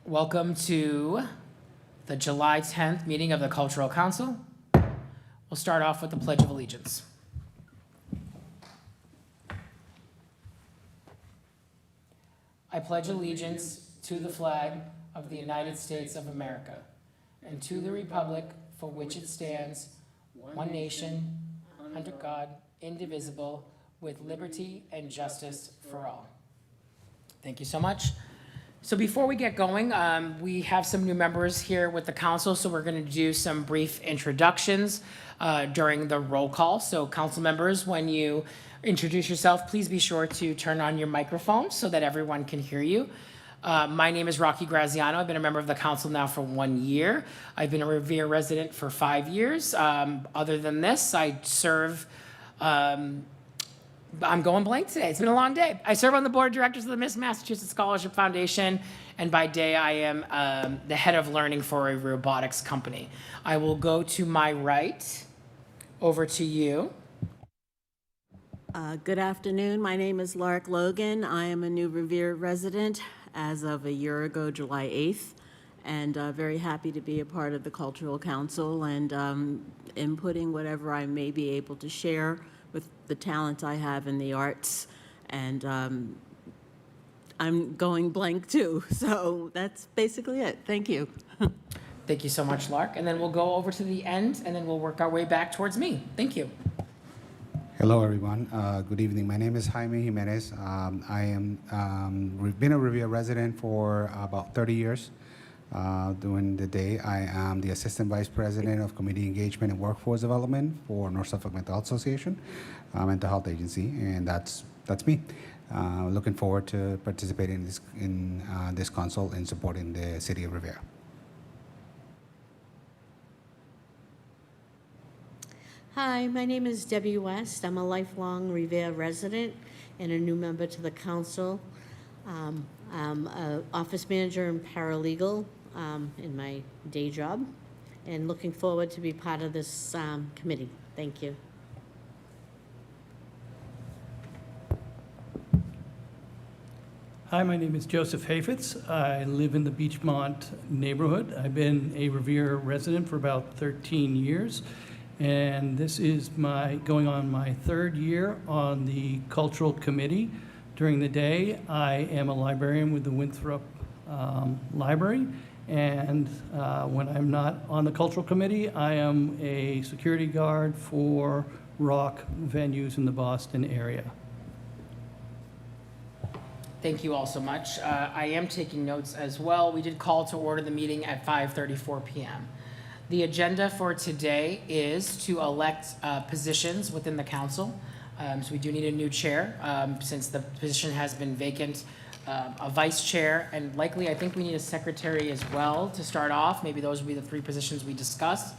Welcome to the July 10th meeting of the Cultural Council. We'll start off with the Pledge of Allegiance. I pledge allegiance to the flag of the United States of America and to the republic for which it stands, one nation, under God, indivisible, with liberty and justice for all. Thank you so much. So before we get going, we have some new members here with the council, so we're going to do some brief introductions during the roll call. So council members, when you introduce yourself, please be sure to turn on your microphone so that everyone can hear you. My name is Rocky Graziano. I've been a member of the council now for 1 year. I've been a Revere resident for 5 years. Other than this, I serve, I'm going blank today. It's been a long day. I serve on the board of directors of the Miss Massachusetts Scholarship Foundation, and by day I am the head of learning for a robotics company. I will go to my right, over to you. Good afternoon. My name is Lark Logan. I am a new Revere resident as of a year ago, July 8th, and very happy to be a part of the Cultural Council and inputting whatever I may be able to share with the talent I have in the arts. And I'm going blank too, so that's basically it. Thank you. Thank you so much, Lark. And then we'll go over to the end, and then we'll work our way back towards me. Thank you. Hello, everyone. Good evening. My name is Jaime Jimenez. We've been a Revere resident for about 30 years. During the day, I am the Assistant Vice President of Community Engagement and Workforce Development for North Suffolk Mental Health Association, mental health agency, and that's me. Looking forward to participating in this council and supporting the city of Revere. Hi, my name is Debbie West. I'm a lifelong Revere resident and a new member to the council. I'm an office manager and paralegal in my day job, and looking forward to be part of this committee. Thank you. Hi, my name is Joseph Hafetz. I live in the Beachmont neighborhood. I've been a Revere resident for about 13 years. And this is going on my third year on the Cultural Committee. During the day, I am a librarian with the Winthrop Library. And when I'm not on the Cultural Committee, I am a security guard for rock venues in the Boston area. Thank you all so much. I am taking notes as well. We did call to order the meeting at 5:34 p.m. The agenda for today is to elect positions within the council. So we do need a new chair since the position has been vacant, a vice chair, and likely I think we need a secretary as well to start off. Maybe those would be the three positions we discussed.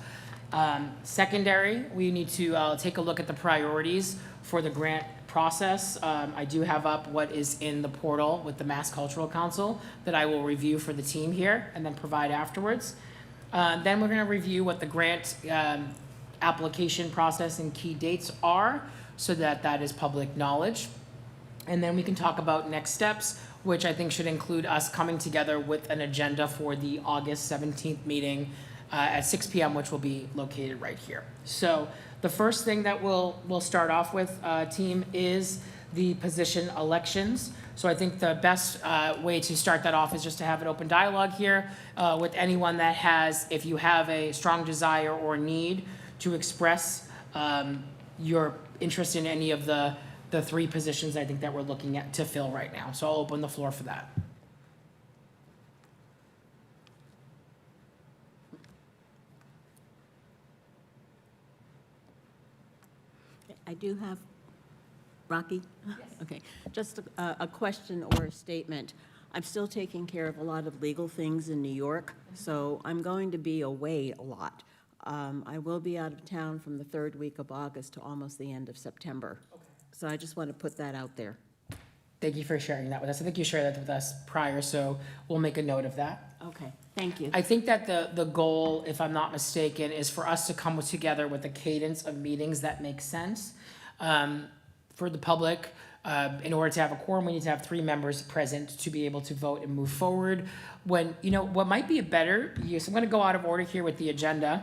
Secondary, we need to take a look at the priorities for the grant process. I do have up what is in the portal with the Mass Cultural Council that I will review for the team here and then provide afterwards. Then we're going to review what the grant application process and key dates are so that that is public knowledge. And then we can talk about next steps, which I think should include us coming together with an agenda for the August 17th meeting at 6 p.m., which will be located right here. So the first thing that we'll start off with, team, is the position elections. So I think the best way to start that off is just to have an open dialogue here with anyone that has, if you have a strong desire or need to express your interest in any of the three positions I think that we're looking at to fill right now. So I'll open the floor for that. I do have, Rocky? Yes. Okay, just a question or a statement. I'm still taking care of a lot of legal things in New York, so I'm going to be away a lot. I will be out of town from the third week of August to almost the end of September. Okay. So I just want to put that out there. Thank you for sharing that with us. I think you shared that with us prior, so we'll make a note of that. Okay, thank you. I think that the goal, if I'm not mistaken, is for us to come together with a cadence of meetings that make sense for the public, In order to have a quorum, we need to have 3 members present to be able to vote and move forward. What might be a better use, I'm gonna go out of order here with the agenda.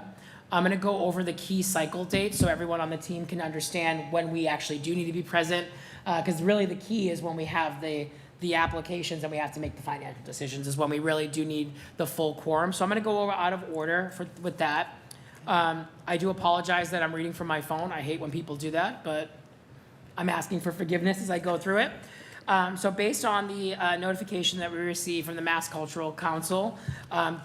I'm gonna go over the key cycle dates so everyone on the team can understand when we actually do need to be present. Because really the key is when we have the applications and we have to make the financial decisions is when we really do need the full quorum. So I'm gonna go over out of order with that. I do apologize that I'm reading from my phone. I hate when people do that, but I'm asking for forgiveness as I go through it. So based on the notification that we received from the Mass Cultural Council,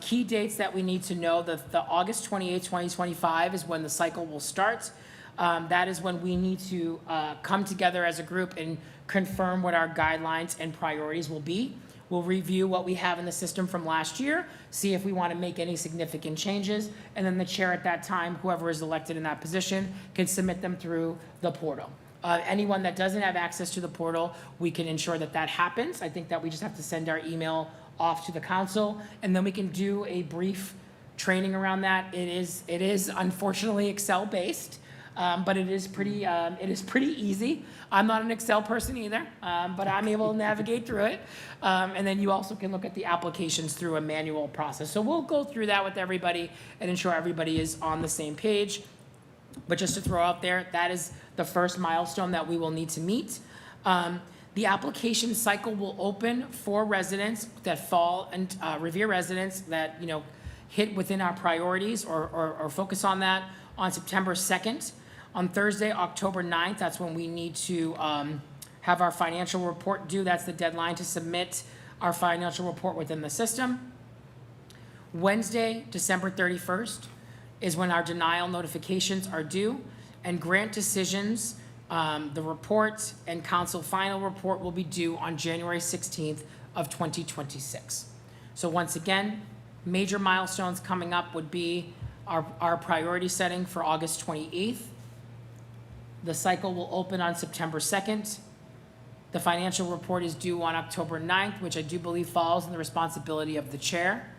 key dates that we need to know, the August 28, 2025 is when the cycle will start. That is when we need to come together as a group and confirm what our guidelines and priorities will be. We'll review what we have in the system from last year, see if we want to make any significant changes, and then the chair at that time, whoever is elected in that position, can submit them through the portal. Anyone that doesn't have access to the portal, we can ensure that that happens. I think that we just have to send our email off to the council, and then we can do a brief training around that. It is unfortunately Excel-based, but it is pretty easy. I'm not an Excel person either, but I'm able to navigate through it. And then you also can look at the applications through a manual process. So we'll go through that with everybody and ensure everybody is on the same page. But just to throw out there, that is the first milestone that we will need to meet. The application cycle will open for residents that fall, and Revere residents that, hit within our priorities or focus on that on September 2nd. On Thursday, October 9th, that's when we need to have our financial report due. That's the deadline to submit our financial report within the system. Wednesday, December 31st, is when our denial notifications are due, and grant decisions, the report and council final report will be due on January 16th of 2026. So once again, major milestones coming up would be our priority setting for August 28th. The cycle will open on September 2nd. The financial report is due on October 9th, which I do believe falls in the responsibility of the chair.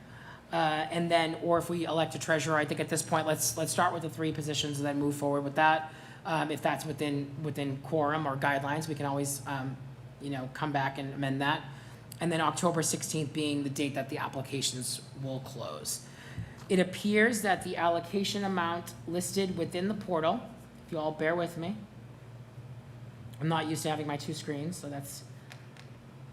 And then, or if we elect a treasurer, I think at this point, let's start with the 3 positions and then move forward with that. If that's within quorum or guidelines, we can always, come back and amend that. And then October 16th being the date that the applications will close. It appears that the allocation amount listed within the portal, if you all bear with me. I'm not used to having my 2 screens, so that's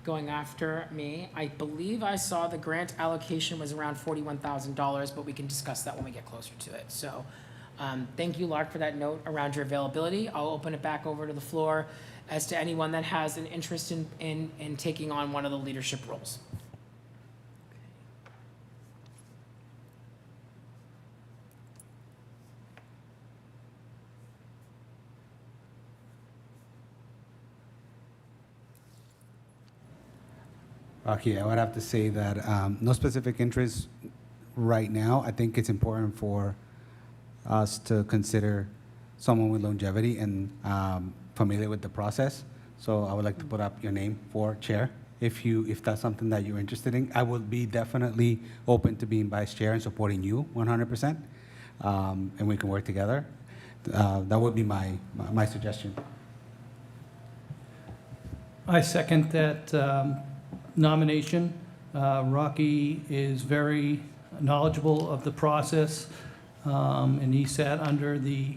going after me. I believe I saw the grant allocation was around $41,000, but we can discuss that when we get closer to it. So thank you, Lark, for that note around your availability. I'll open it back over to the floor as to anyone that has an interest in taking on one of the leadership roles. Okay, I would have to say that no specific interest right now. I think it's important for us to consider someone with longevity and familiar with the process. So I would like to put up your name for chair. If that's something that you're interested in, I would be definitely open to being vice chair and supporting you 100%, and we can work together. That would be my suggestion. I second that nomination. Rocky is very knowledgeable of the process, and he sat under the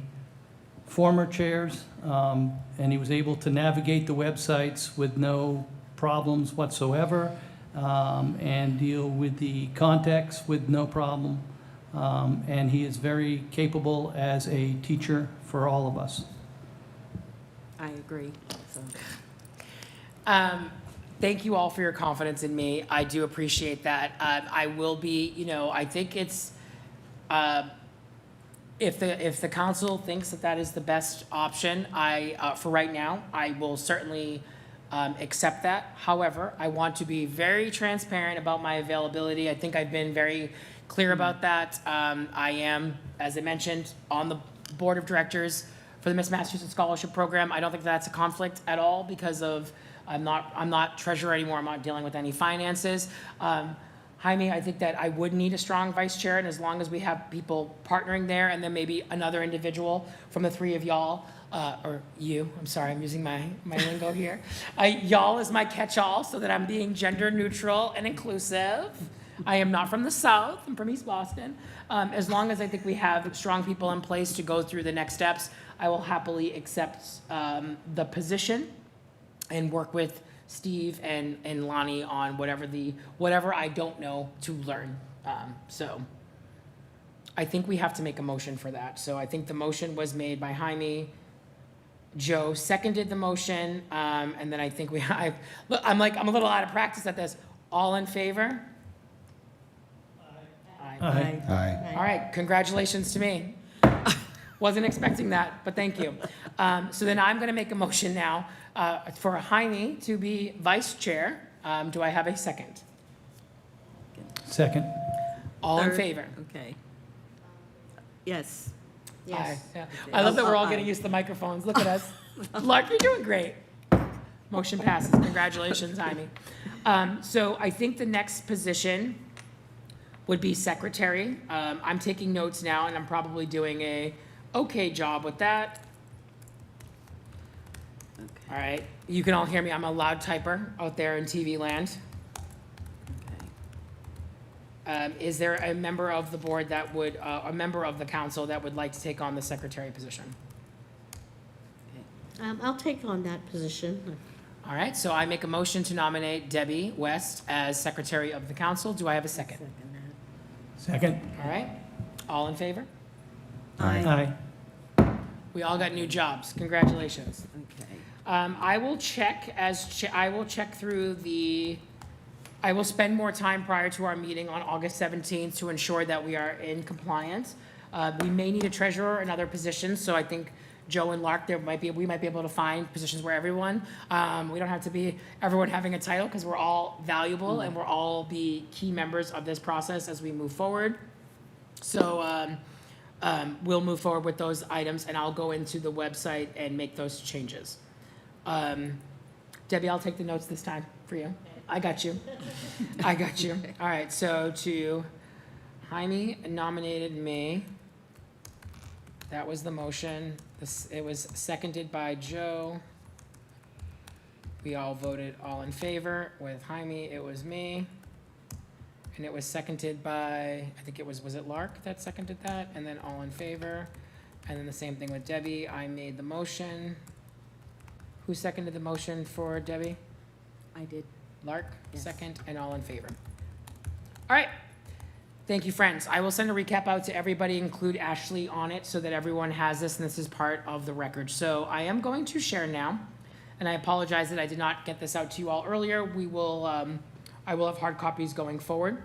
former chairs, and he was able to navigate the websites with no problems whatsoever, and deal with the context with no problem. And he is very capable as a teacher for all of us. I agree. So. Thank you all for your confidence in me. I do appreciate that. I will be, I think it's, if the council thinks that is the best option, for right now, I will certainly accept that. However, I want to be very transparent about my availability. I think I've been very clear about that. I am, as I mentioned, on the board of directors for the Miss Massachusetts Scholarship Program. I don't think that's a conflict at all because of I'm not treasurer anymore. I'm not dealing with any finances. Jaime, I think that I would need a strong vice chair, and as long as we have people partnering there, and then maybe another individual from the three of y'all, or you, I'm sorry, I'm using my lingo here. Y'all is my catch-all, so that I'm being gender neutral and inclusive. I am not from the South, I'm from East Boston. As long as I think we have strong people in place to go through the next steps, I will happily accept the position and work with Steve and Lonnie on whatever I don't know to learn. So I think we have to make a motion for that. So I think the motion was made by Jaime. Joe seconded the motion, and then I think I'm a little out of practice at this. All in favor? Aye. Aye. All right, congratulations to me. Wasn't expecting that, but thank you. So then I'm going to make a motion now for Jaime to be vice chair. Do I have a second? Second. All in Third. favor? Okay. Yes. Aye. Yes. Yeah. I love that we're all Aye. getting used to the microphones. Look at us. Lark, you're doing great. Motion passes. Congratulations, Jaime. So I think the next position would be secretary. I'm taking notes now, and I'm probably doing a okay job with that. All right. You can all hear me. I'm a loud typer out there in TV land. Is there a member of the board that would, a member of the council that would like to take on the secretary position? I'll take on that position. All right, so I make a motion to nominate Debbie West as secretary of the council. Do I have a second? Second. All right, all in favor? Aye. We all got new jobs. Congratulations. Okay. I will check through I will spend more time prior to our meeting on August 17th to ensure that we are in compliance. We may need a treasurer and other positions, so I think Joe and Lark, we might be able to find positions where everyone, we don't have to be everyone having a title, because we're all valuable and we'll all be key members of this process as we move forward. So, we'll move forward with those items, and I'll go into the website and make those changes. Debbie, I'll take the notes this time for you. I got you. I got you. All right, so Jaime nominated me. That was the motion. It was seconded by Joe. We all voted all in favor. With Jaime, it was me. And it was seconded by, I think was it Lark that seconded that? And then all in favor. And then the same thing with Debbie. I made the motion. Who seconded the motion for Debbie? I did. Lark, Yes. second, and all in favor. All right. Thank you, friends. I will send a recap out to everybody, include Ashley on it, so that everyone has this, and this is part of the record. So I am going to share now, and I apologize that I did not get this out to you all earlier. I will have hard copies going forward.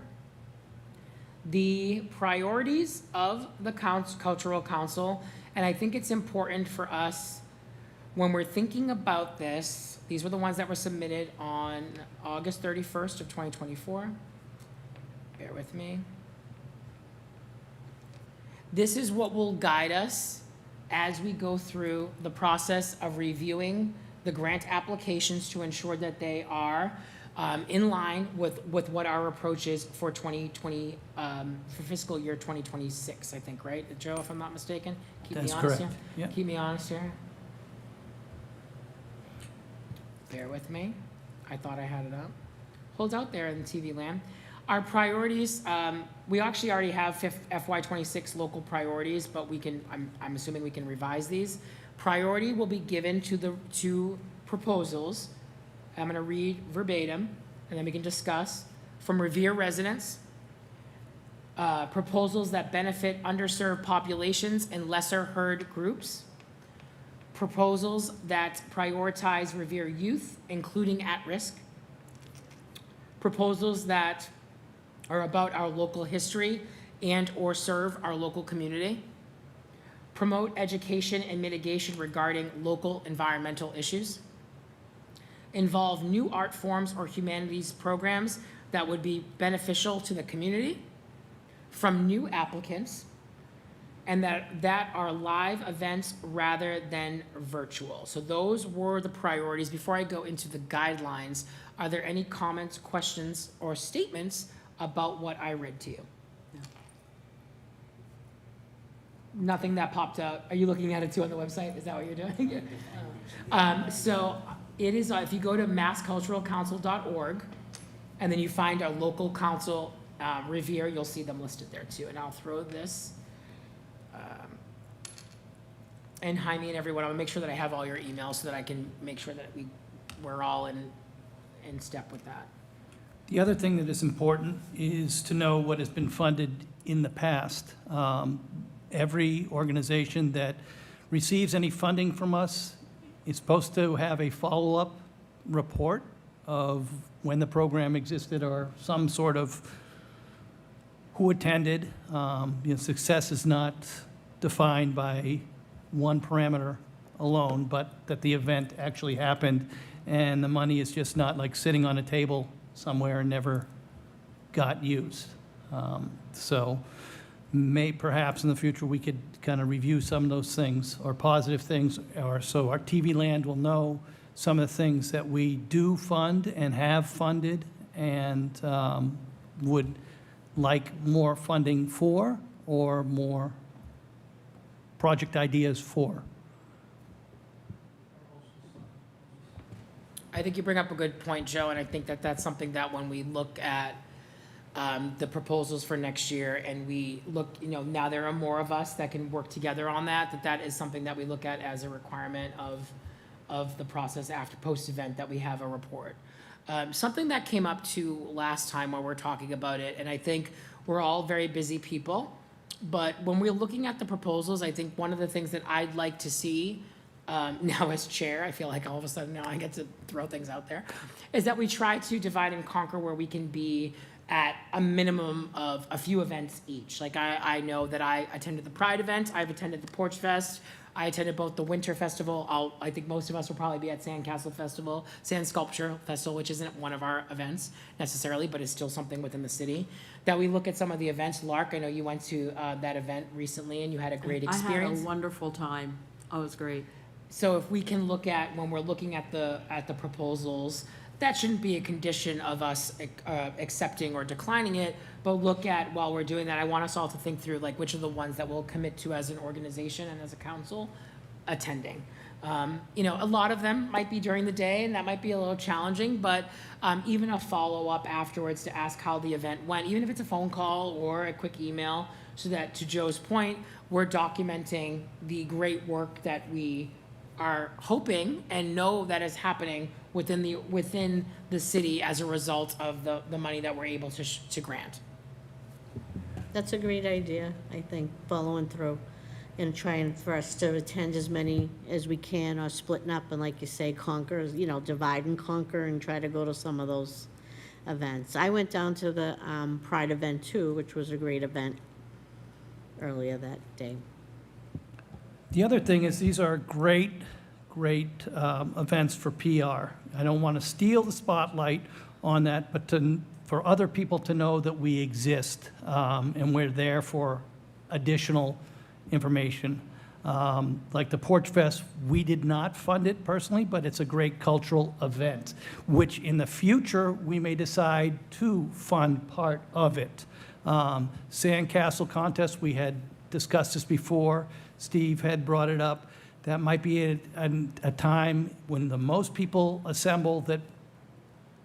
The priorities of the Cultural Council, and I think it's important for us when we're thinking about this. These were the ones that were submitted on August 31st of 2024. Bear with me. This is what will guide us as we go through the process of reviewing the grant applications to ensure that they are in line with what our approach is for 2020, for fiscal year 2026, I think, right? Joe, if I'm not mistaken? Keep me That's honest correct. here. Yep. Keep me honest here. Bear with me. I thought I had it up. Hold out there in TV land. Our priorities, we actually already have FY26 local priorities, but I'm assuming we can revise these. Priority will be given to the two proposals. I'm gonna read verbatim, and then we can discuss. From Revere residents, proposals that benefit underserved populations and lesser heard groups. Proposals that prioritize Revere youth, including at-risk. Proposals that are about our local history and/or serve our local community. Promote education and mitigation regarding local environmental issues. Involve new art forms or humanities programs that would be beneficial to the community from new applicants, and that are live events rather than virtual. So those were the priorities. Before I go into the guidelines, are there any comments, questions, or statements about what I read to you. Yeah. Nothing that popped out. Are you looking at it too on the website? Is that what you're doing? So it is, if you go to massculturalcouncil.org, and then you find our local council, Revere, you'll see them listed there too. And I'll throw this, and Jaime and everyone, I'm gonna make sure that I have all your emails so that I can make sure that we're all in step with that. The other thing that is important is to know what has been funded in the past. Every organization that receives any funding from us is supposed to have a follow-up report of when the program existed or some sort of who attended. Success is not defined by one parameter alone, but that the event actually happened and the money is just not like sitting on a table somewhere and never got used. So perhaps in the future, we could kind of review some of those things or positive things, or so our TV land will know some of the things that we do fund and have funded and would like more funding for or more project ideas for. I think you bring up a good point, Joe, and I think that that's something that when we look at the proposals for next year and we look, now there are more of us that can work together on that is something that we look at as a requirement of the process after post-event, that we have a report. Something that came up too last time when we're talking about it, and I think we're all very busy people, but when we're looking at the proposals, I think one of the things that I'd like to see now as chair, I feel like all of a sudden now I get to throw things out there, is that we try to divide and conquer where we can be at a minimum of a few events each. Like I know that I attended the Pride event, I've attended the Porch Fest, I attended both the Winter Festival. I think most of us will probably be at Sandcastle Festival, Sand Sculpture Festival, which isn't one of our events necessarily, but is still something within the city. That we look at some of the events. Lark, I know you went to that event recently and you had a great experience. I had a wonderful time. Oh, it was great. So if we can look at, when we're looking at the proposals, that shouldn't be a condition of us accepting or declining it, but look at, while we're doing that, I want us all to think through like which are the ones that we'll commit to as an organization and as a council attending. A lot of them might be during the day and that might be a little challenging, but even a follow-up afterwards to ask how the event went, even if it's a phone call or a quick email, so that, to Joe's point, we're documenting the great work that we are hoping and know that is happening within the city as a result of the money that we're able to grant. That's a great idea, I think, following through and trying for us to attend as many as we can, or splitting up and, like you say, conquer, divide and conquer and try to go to some of those events. I went down to the Pride event too, which was a great event earlier that day. The other thing is these are great events for PR. I don't want to steal the spotlight on that, but for other people to know that we exist and we're there for additional information. Like the Porch Fest, we did not fund it personally, but it's a great cultural event, which in the future we may decide to fund part of it. Sandcastle contest, we had discussed this before. Steve had brought it up. That might be a time when the most people assemble that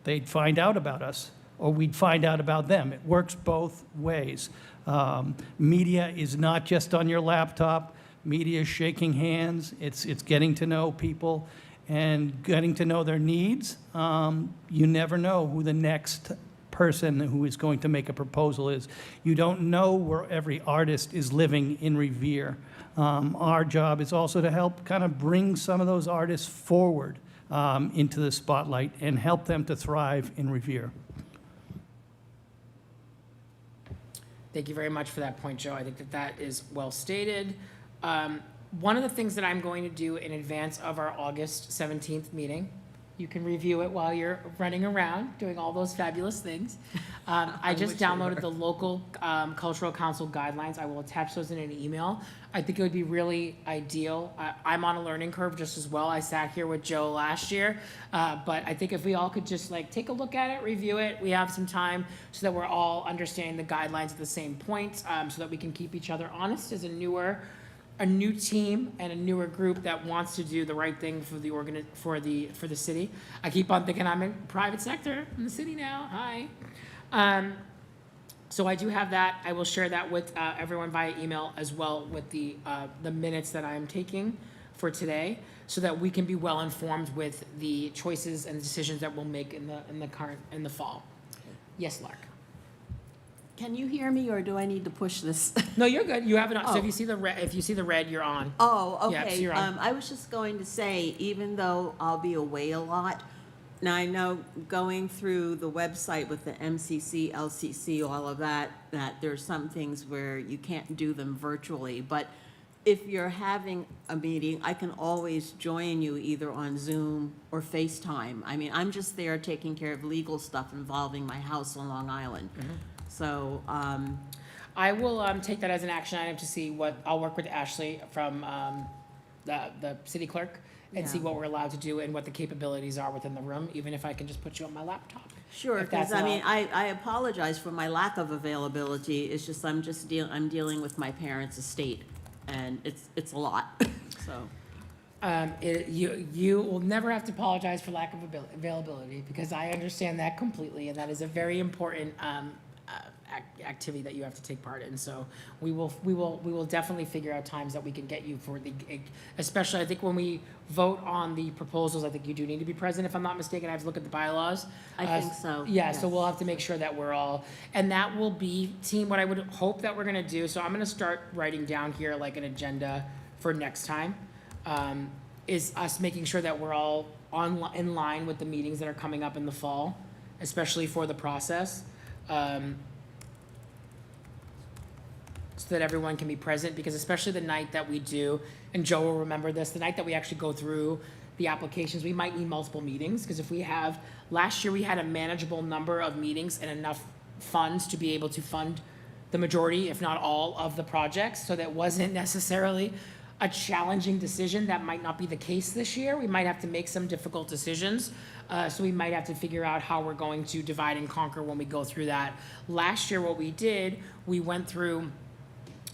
they'd find out about us, or we'd find out about them. It works both ways. Media is not just on your laptop. Media is shaking hands. It's getting to know people and getting to know their needs. You never know who the next person who is going to make a proposal is. You don't know where every artist is living in Revere. Our job is also to help kind of bring some of those artists forward into the spotlight and help them to thrive in Revere. Thank you very much for that point, Joe. I think that is well stated. One of the things that I'm going to do in advance of our August 17th meeting, you can review it while you're running around doing all those fabulous things. I just wish they downloaded were. the local cultural council guidelines. I will attach those in an email. I think it would be really ideal. I'm on a learning curve just as well. I sat here with Joe last year. But I think if we all could just like take a look at it, review it, we have some time so that we're all understanding the guidelines at the same point, so that we can keep each other honest as a new team and a newer group that wants to do the right thing for the city. I keep on thinking I'm in private sector in the city now. Hi. So I do have that. I will share that with everyone via email as well with the minutes that I'm taking for today, so that we can be well informed with the choices and decisions that we'll make in the fall. Yes, Lark. Can you hear me, or do I need to push this? No, you're good. You have it on. So Oh. if you see the red, you're on. Oh, Yeah, so okay. you're on. I was just going to say, even though I'll be away a lot, now I know going through the website with the MCC, LCC, all of that, that there's some things where you can't do them virtually, but if you're having a meeting, I can always join you either on Zoom or FaceTime. I mean, I'm just there taking care of legal stuff involving my house on Long Island. So, I will take that as an action item to see what, I'll work with Ashley from the city clerk and see Yeah. what we're allowed to do and what the capabilities are within the room, even if I can just put you on my laptop. sure, If because that's I mean, all- I apologize for my lack of availability. It's just, I'm dealing with my parents' estate, and it's a lot, so. You will never have to apologize for lack of availability, because I understand that completely, and that is a very important activity that you have to take part in. So we will definitely figure out times that we can get you for especially I think when we vote on the proposals, I think you do need to be present, if I'm not mistaken. I have to look at the bylaws. I think so, Yeah, so yes. we'll have to make sure that we're all, and that will be, team, what I would hope that we're gonna do, so I'm gonna start writing down here like an agenda for next time, is us making sure that we're all in line with the meetings that are coming up in the fall, especially for the process. So that everyone can be present, because especially the night that we do, and Joe will remember this, the night that we actually go through the applications, we might need multiple meetings, because if we have, last year we had a manageable number of meetings and enough funds to be able to fund the majority, if not all, of the projects, so that wasn't necessarily a challenging decision. That might not be the case this year. We might have to make some difficult decisions. So we might have to figure out how we're going to divide and conquer when we go through that. Last year, what we did, we went through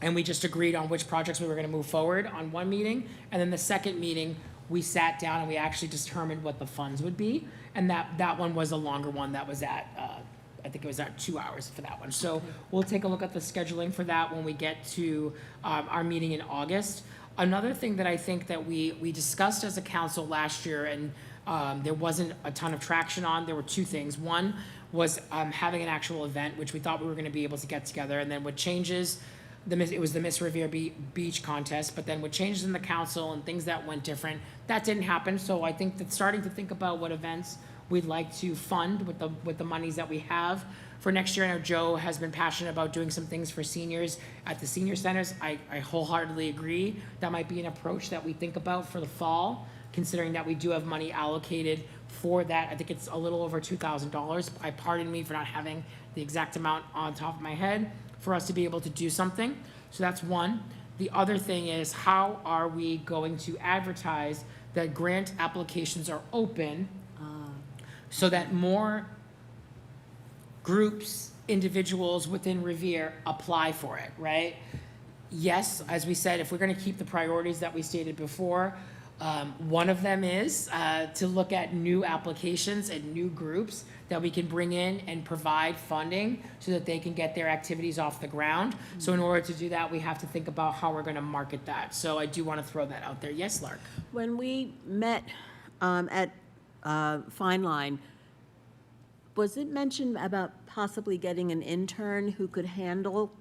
and we just agreed on which projects we were gonna move forward on one meeting. And then the second meeting, we sat down and we actually determined what the funds would be. And that one was a longer one. That was at, I think it was at 2 hours for that one. So we'll take a look at the scheduling for that when we get to our meeting in August. Another thing that I think that we discussed as a council last year, and there wasn't a ton of traction on, there were two things. One was having an actual event, which we thought we were gonna be able to get together. And then what changes, it was the Miss Revere Beach contest, but then with changes in the council and things that went different, that didn't happen. So I think that starting to think about what events we'd like to fund with the monies that we have for next year. I know Joe has been passionate about doing some things for seniors at the senior centers. I wholeheartedly agree. That might be an approach that we think about for the fall, considering that we do have money allocated for that. I think it's a little over $2,000. Pardon me for not having the exact amount on top of my head, for us to be able to do something. So that's one. The other thing is, how are we going to advertise that grant applications are open so that more groups, individuals within Revere apply for it, right? Yes, as we said, if we're gonna keep the priorities that we stated before, one of them is to look at new applications and new groups that we can bring in and provide funding so that they can get their activities off the ground. So in order to do that, we have to think about how we're gonna market that. So I do wanna throw that out there. Yes, Lark? When we met at Fine Line, was it mentioned about possibly getting an intern who could handle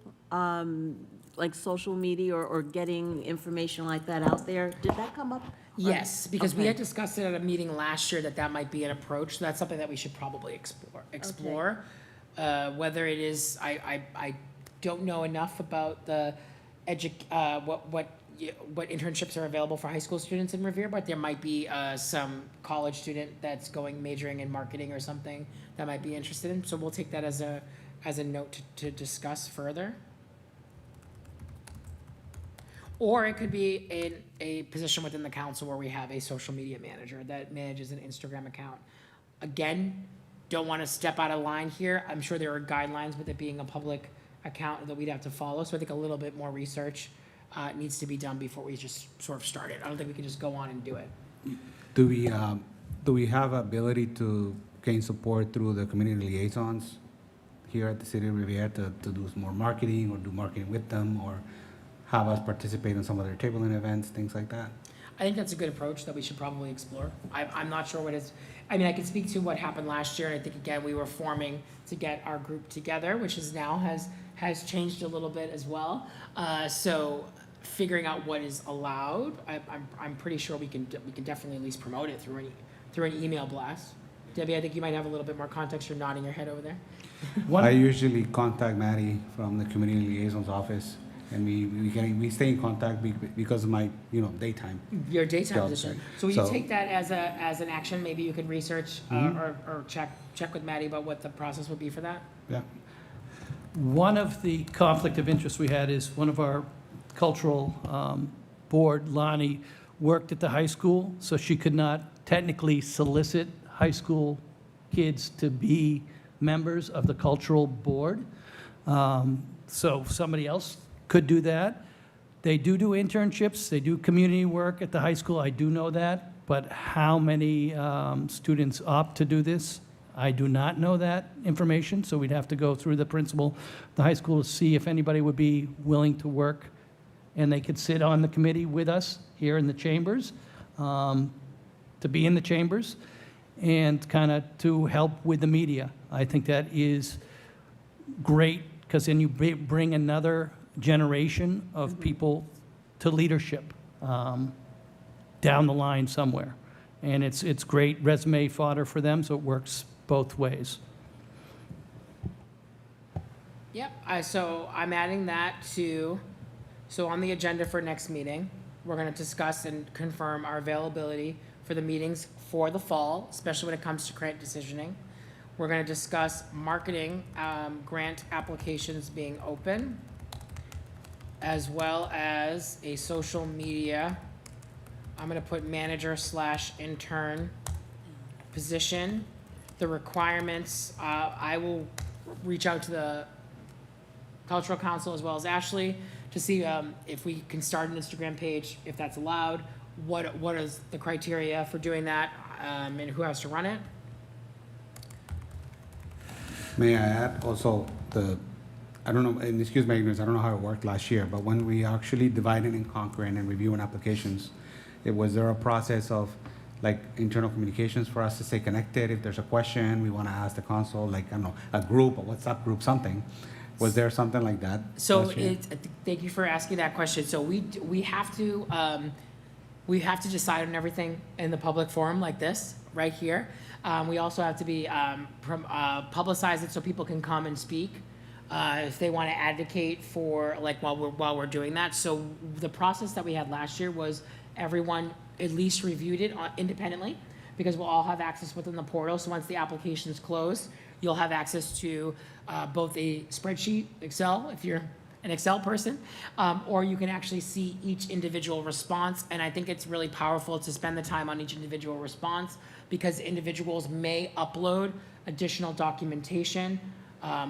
like social media or getting information like that out there? Did that come up? Yes, because we Okay. had discussed it at a meeting last year that might be an approach. So that's something that we should probably explore. Whether it is, I don't know enough about the what internships are available for high school students in Revere, but there might be some college student that's majoring in marketing or something that might be interested in. So we'll take that as as a note to discuss further. Or it could be in a position within the council where we have a social media manager that manages an Instagram account. Again, don't want to step out of line here. I'm sure there are guidelines with it being a public account that we'd have to follow. So I think a little bit more research needs to be done before we just sort of start it. I don't think we can just go on and do it. Do we have ability to gain support through the community liaisons here at the City of Riviera to do some more marketing or do marketing with them or have us participate in some of their tabling events, things like that? I think that's a good approach that we should probably explore. I'm not sure what is, I mean, I can speak to what happened last year, and I think, again, we were forming to get our group together, which is now has changed a little bit as well. So figuring out what is allowed, I'm pretty sure we can definitely at least promote it through an email blast. Debbie, I think you might have a little bit more context. You're nodding your head over there. One- I usually contact Maddie from the community liaisons office, and we stay in contact because of my, daytime. Your daytime Jobs, position. right. So will you So- take that as an action? Maybe you could research or check with Maddie about what the process would be for that? Yeah. One of the conflict of interest we had is one of our cultural board, Lonnie, worked at the high school, so she could not technically solicit high school kids to be members of the cultural board. So somebody else could do that. They do internships, they do community work at the high school, I do know that, but how many students opt to do this? I do not know that information, so we'd have to go through the principal of the high school to see if anybody would be willing to work, and they could sit on the committee with us here in the chambers, to be in the chambers, and kind of to help with the media. I think that is great, because then you bring another generation of people to leadership down the line somewhere. And it's great resume fodder for them, so it works both ways. Yep, so I'm adding that so on the agenda for next meeting, we're gonna discuss and confirm our availability for the meetings for the fall, especially when it comes to grant decisioning. We're gonna discuss marketing, grant applications being open, as well as a social media, I'm gonna put manager/intern position. The requirements, I will reach out to the cultural council as well as Ashley to see if we can start an Instagram page, if that's allowed. What is the criteria for doing that, and who has to run it? May I add also I don't know, and excuse my ignorance, I don't know how it worked last year, but when we actually divided and conquering and reviewing applications, was there a process of like internal communications for us to stay connected? If there's a question, we want to ask the council, like, I don't know, a group, a WhatsApp group, something. Was there something like that? So last year? thank you for asking that question. So we have to decide on everything in the public forum like this, right here. We also have to be, publicize it so people can come and speak, if they want to advocate for, like, while we're doing that. So the process that we had last year was everyone at least reviewed it independently, because we'll all have access within the portal. So once the application's closed, you'll have access to both a spreadsheet, Excel, if you're an Excel person, or you can actually see each individual response. And I think it's really powerful to spend the time on each individual response, because individuals may upload additional documentation,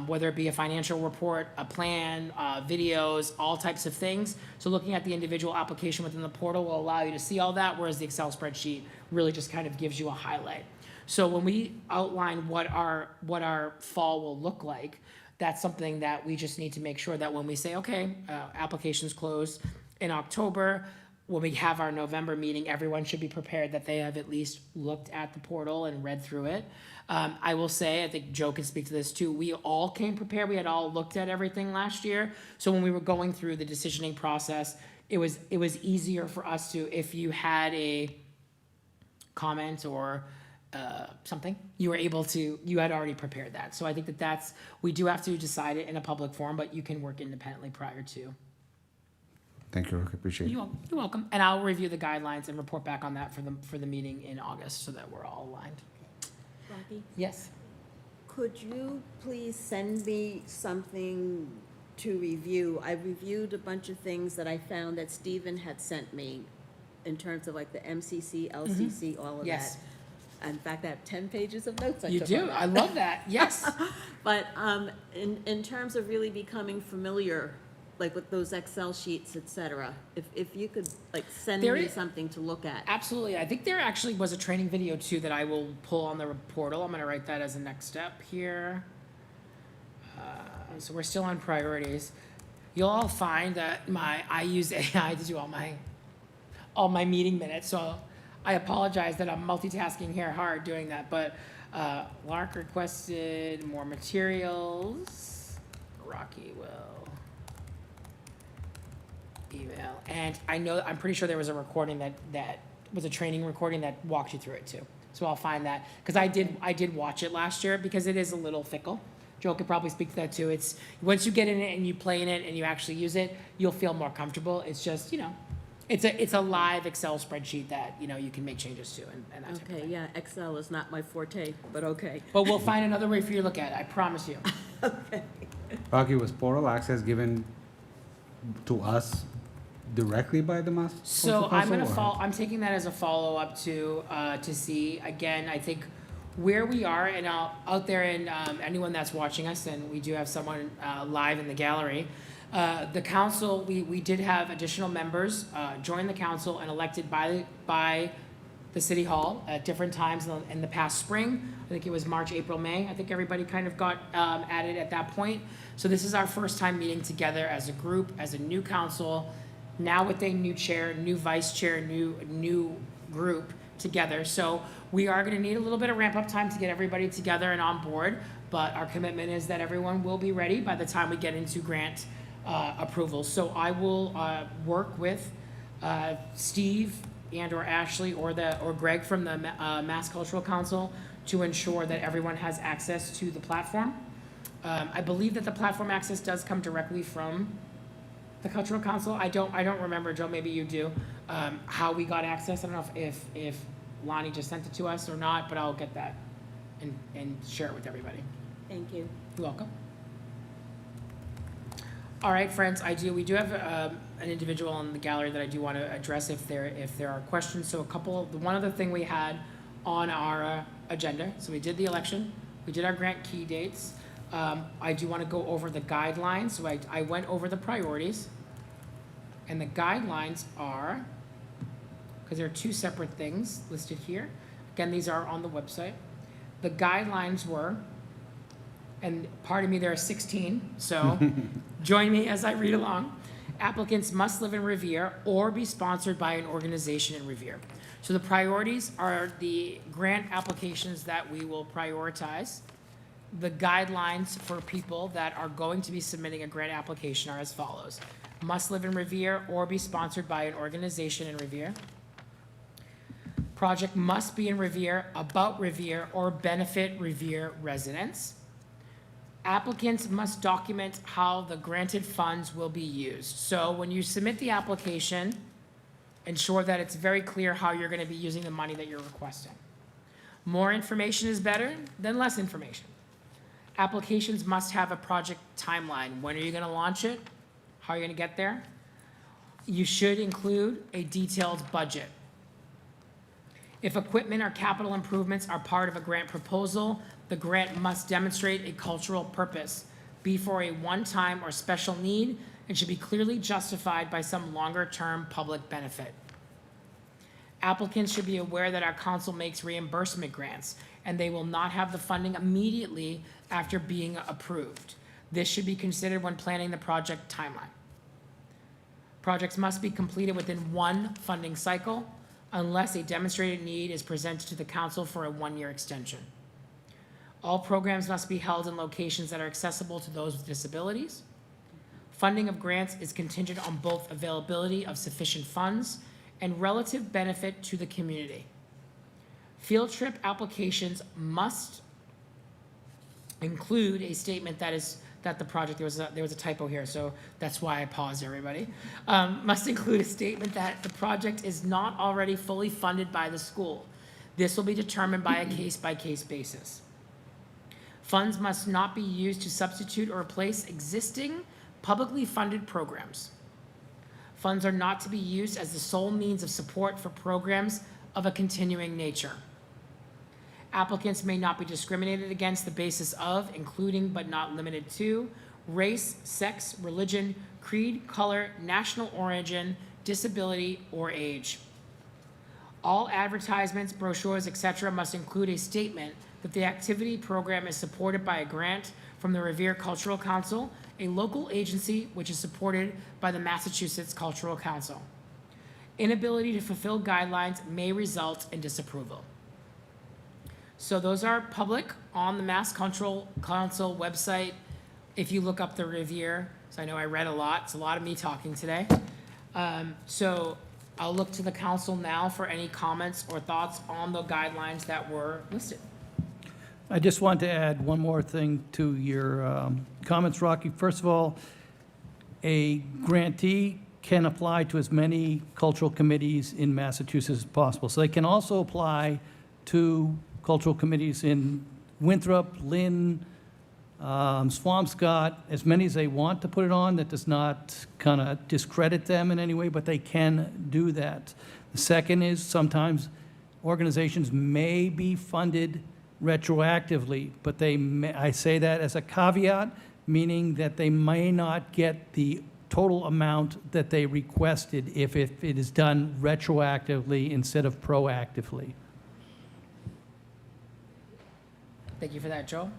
whether it be a financial report, a plan, videos, all types of things. So looking at the individual application within the portal will allow you to see all that, whereas the Excel spreadsheet really just kind of gives you a highlight. So when we outline what our fall will look like, that's something that we just need to make sure that when we say, okay, applications closed in October, when we have our November meeting, everyone should be prepared that they have at least looked at the portal and read through it. I will say, I think Joe can speak to this too, we all came prepared. We had all looked at everything last year. So when we were going through the decisioning process, it was easier for us to, if you had a comment or something, you had already prepared that. So I think we do have to decide it in a public forum, but you can work independently prior to. Thank you, Rick, appreciate it. You're welcome. And I'll review the guidelines and report back on that for the meeting in August so that we're all aligned. Rocky, Yes. could you please send me something to review? I reviewed a bunch of things that I found that Stephen had sent me in terms of like the MCC, LCC, all of that. Yes. In fact, I have 10 pages of notes I You took do, on that. I love that, yes. But in terms of really becoming familiar, like with those Excel sheets, et cetera, if you could like send There me is- something to look at. Absolutely. I think there actually was a training video too that I will pull on the portal. I'm gonna write that as a next step here. So we're still on priorities. You'll all find that I use AI to do all my meeting minutes, so I apologize that I'm multitasking here hard doing that, but Lark requested more materials. Rocky will email. And I'm pretty sure there was a recording that was a training recording that walked you through it too. So I'll find that, because I did watch it last year, because it is a little fickle. Joe could probably speak to that too. It's, once you get in it and you play in it and you actually use it, you'll feel more comfortable. It's just, it's a live Excel spreadsheet that, you can make changes to and that type of Okay, thing. yeah, Excel is not my forte, but okay. But we'll find another way for you to look at it, I promise you. Rocky, was portal access given to us directly by the Mass So Cultural I'm gonna Council, or- I'm taking that as a follow-up to see, again, I think where we are, and out there, and anyone that's watching us, and we do have someone live in the gallery, the council, we did have additional members join the council and elected by the city hall at different times in the past spring. I think it was March, April, May. I think everybody kind of got added at that point. So this is our first time meeting together as a group, as a new council, now with a new chair, new vice chair, new group together. So we are gonna need a little bit of ramp up time to get everybody together and on board, but our commitment is that everyone will be ready by the time we get into grant approval. So I will work with Steve and or Ashley or Greg from the Mass Cultural Council to ensure that everyone has access to the platform. I believe that the platform access does come directly from the Cultural Council. I don't remember, Joe, maybe you do, how we got access. I don't know if Lonnie just sent it to us or not, but I'll get that and share it with everybody. Thank you. You're welcome. All right, friends, we do have an individual in the gallery that I do want to address if there are questions. So one other thing we had on our agenda, so we did the election, we did our grant key dates. I do want to go over the guidelines. So I went over the priorities. And the guidelines are, because there are two separate things listed here. Again, these are on the website. The guidelines were, and pardon me, there are 16, so join me as I read along. Applicants must live in Revere or be sponsored by an organization in Revere. So the priorities are the grant applications that we will prioritize. The guidelines for people that are going to be submitting a grant application are as follows. Must live in Revere or be sponsored by an organization in Revere. Project must be in Revere, about Revere, or benefit Revere residents. Applicants must document how the granted funds will be used. So when you submit the application, ensure that it's very clear how you're going to be using the money that you're requesting. More information is better than less information. Applications must have a project timeline. When are you going to launch it? How are you going to get there? You should include a detailed budget. If equipment or capital improvements are part of a grant proposal, the grant must demonstrate a cultural purpose, be for a one-time or special need, and should be clearly justified by some longer-term public benefit. Applicants should be aware that our council makes reimbursement grants, and they will not have the funding immediately after being approved. This should be considered when planning the project timeline. Projects must be completed within one funding cycle unless a demonstrated need is presented to the council for a one-year extension. All programs must be held in locations that are accessible to those with disabilities. Funding of grants is contingent on both availability of sufficient funds and relative benefit to the community. Field trip applications must include a statement that the project, there was a typo here, so that's why I paused, everybody. Must include a statement that the project is not already fully funded by the school. This will be determined by a case-by-case basis. Funds must not be used to substitute or replace existing publicly funded programs. Funds are not to be used as the sole means of support for programs of a continuing nature. Applicants may not be discriminated against the basis of, including but not limited to, race, sex, religion, creed, color, national origin, disability, or age. All advertisements, brochures, etc. must include a statement that the activity program is supported by a grant from the Revere Cultural Council, a local agency which is supported by the Massachusetts Cultural Council. Inability to fulfill guidelines may result in disapproval. So those are public on the Mass Cultural Council website. If you look up the Revere, so I know I read a lot, it's a lot of me talking today. So I'll look to the council now for any comments or thoughts on the guidelines that were listed. I just want to add one more thing to your comments, Rocky. First of all, a grantee can apply to as many cultural committees in Massachusetts as possible. So they can also apply to cultural committees in Winthrop, Lynn, Swampscott, as many as they want to put it on. That does not kind of discredit them in any way, but they can do that. The second is sometimes organizations may be funded retroactively, but they may, I say that as a caveat, meaning that they may not get the total amount that they requested if it is done retroactively instead of proactively. Thank you for that, Joe.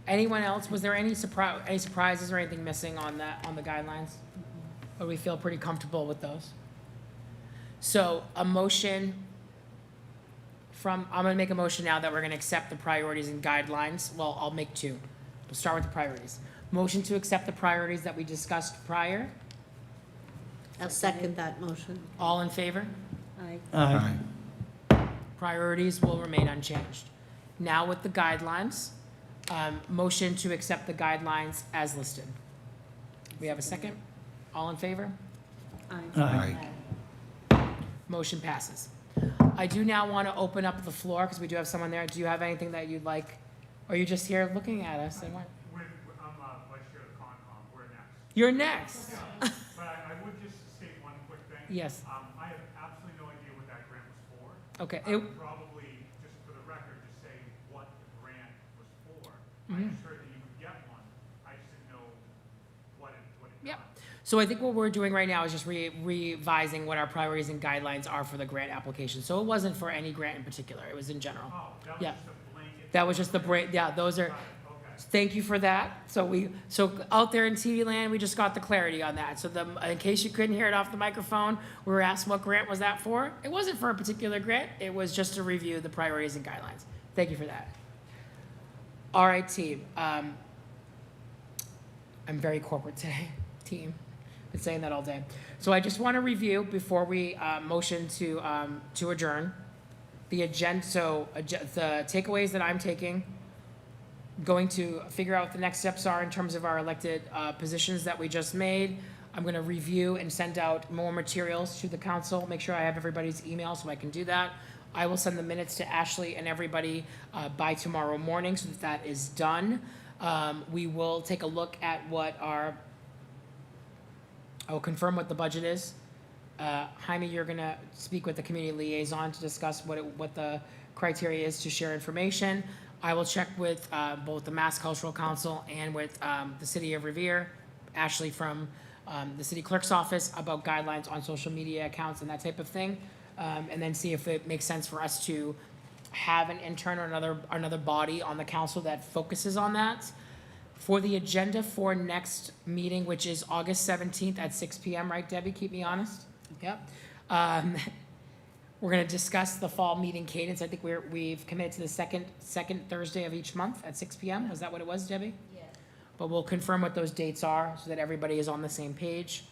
Anyone else? Was there any surprises or anything missing on that, on the guidelines? Or we feel pretty comfortable with those? So a motion from, I'm gonna make a motion now that we're gonna accept the priorities and guidelines. Well, I'll make two. We'll start with the priorities. Motion to accept the priorities that we discussed prior. I'll second that motion. All in favor? Aye. Aye. Priorities will remain unchanged. Now with the guidelines, motion to accept the guidelines as listed. We have a second? All in favor? Aye. Motion passes. I do now want to open up the floor, because we do have someone there. Do you have anything that you'd like, or are you just here looking at us? And what? I'm vice chair of the Concom, we're next. You're next. But I would just state one quick thing. Yes. I have absolutely no idea what that grant was for. Okay. I would probably, just for the record, just say what the grant was for. I just heard that you would get one, I just didn't know what it Yep. got. So I think what we're doing right now is just revising what our priorities and guidelines are for the grant application. So it wasn't for any grant in particular, it was in general. Oh, that was Yeah. just a blanket. That was just the yeah, those are, Got it, okay. thank you for that. So out there in TV land, we just got the clarity on that. So in case you couldn't hear it off the microphone, we were asked what grant was that for? It wasn't for a particular grant, it was just to review the priorities and guidelines. Thank you for that. All right, team. I'm very corporate today, team. Been saying that all day. So I just want to review before we motion to adjourn the agenda. So the takeaways that I'm taking, going to figure out what the next steps are in terms of our elected positions that we just made. I'm going to review and send out more materials to the council, make sure I have everybody's email so I can do that. I will send the minutes to Ashley and everybody by tomorrow morning so that that is done. We will take a look at what our, I will confirm what the budget is. Jaime, you're going to speak with the community liaison to discuss what the criteria is to share information. I will check with both the Mass Cultural Council and with the City of Revere, Ashley from the City Clerk's Office, about guidelines on social media accounts and that type of thing, and then see if it makes sense for us to have an intern or another body on the council that focuses on that. For the agenda for next meeting, which is August 17th at 6 p.m., right, Debbie? Keep me honest. Yep. We're going to discuss the fall meeting cadence. I think we've committed to the second Thursday of each month at 6 p.m. Was that what it was, Debbie? Yes. But we'll confirm what those dates are so that everybody is on the same page.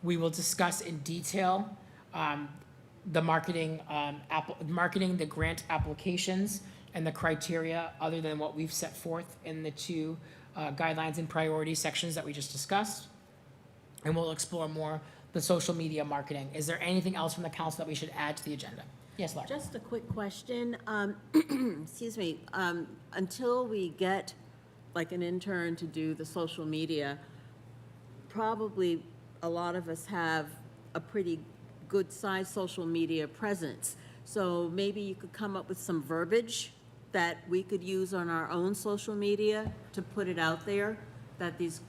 We will discuss in detail the marketing, the grant applications and the criteria other than what we've set forth in the two guidelines and priority sections that we just discussed. And we'll explore more the social media marketing. Is there anything else from the council that we should add to the agenda? Yes, Laura? Just a quick question. Excuse me, until we get like an intern to do the social media, probably a lot of us have a pretty good-sized social media presence. So maybe you could come up with some verbiage that we could use on our own social media to put it out there, that these,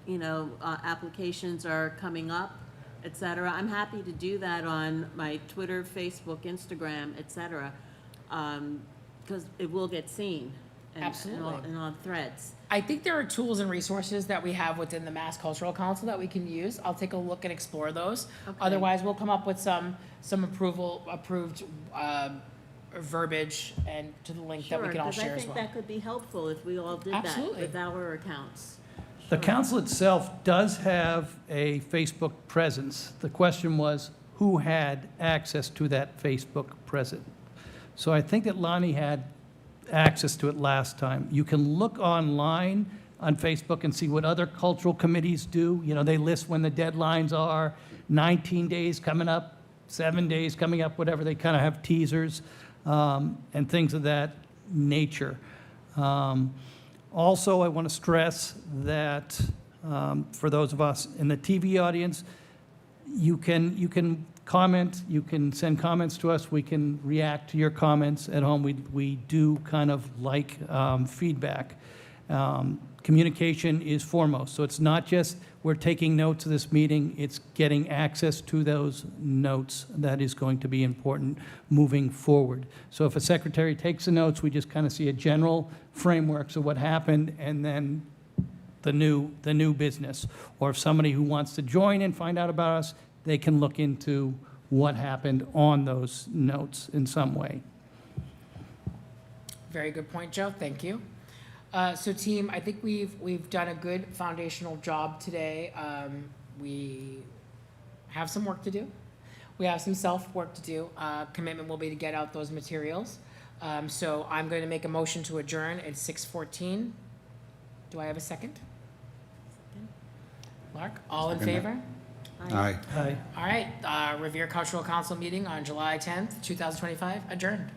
applications are coming up, et cetera. I'm happy to do that on my Twitter, Facebook, Instagram, et cetera, because it will get seen. Absolutely. And on threads. I think there are tools and resources that we have within the Mass Cultural Council that we can use. I'll take a look and explore those. Okay. Otherwise, we'll come up with some approved verbiage and to the link that we can all share as Sure, because I think well. that could be helpful if we all did that Absolutely. with our accounts. The council itself does have a Facebook presence. The question was, who had access to that Facebook presence? So I think that Lonnie had access to it last time. You can look online on Facebook and see what other cultural committees do. They list when the deadlines are, 19 days coming up, 7 days coming up, whatever. They kind of have teasers and things of that nature. Also, I want to stress that for those of us in the TV audience, you can comment, you can send comments to us, we can react to your comments at home. We do kind of like feedback. Communication is foremost, so it's not just we're taking notes of this meeting, it's getting access to those notes that is going to be important moving forward. So if a secretary takes the notes, we just kind of see a general framework of what happened and then the new business. Or if somebody who wants to join and find out about us, they can look into what happened on those notes in some way. Very good point, Joe. Thank you. So team, I think we've done a good foundational job today. We have some work to do. We have some self-work to do. Commitment will be to get out those materials. So I'm going to make a motion to adjourn at 6:14. Do I have a second? Mark, all in Second. favor? Aye. Aye. All right, Revere Cultural Council meeting on July 10th, 2025, adjourned.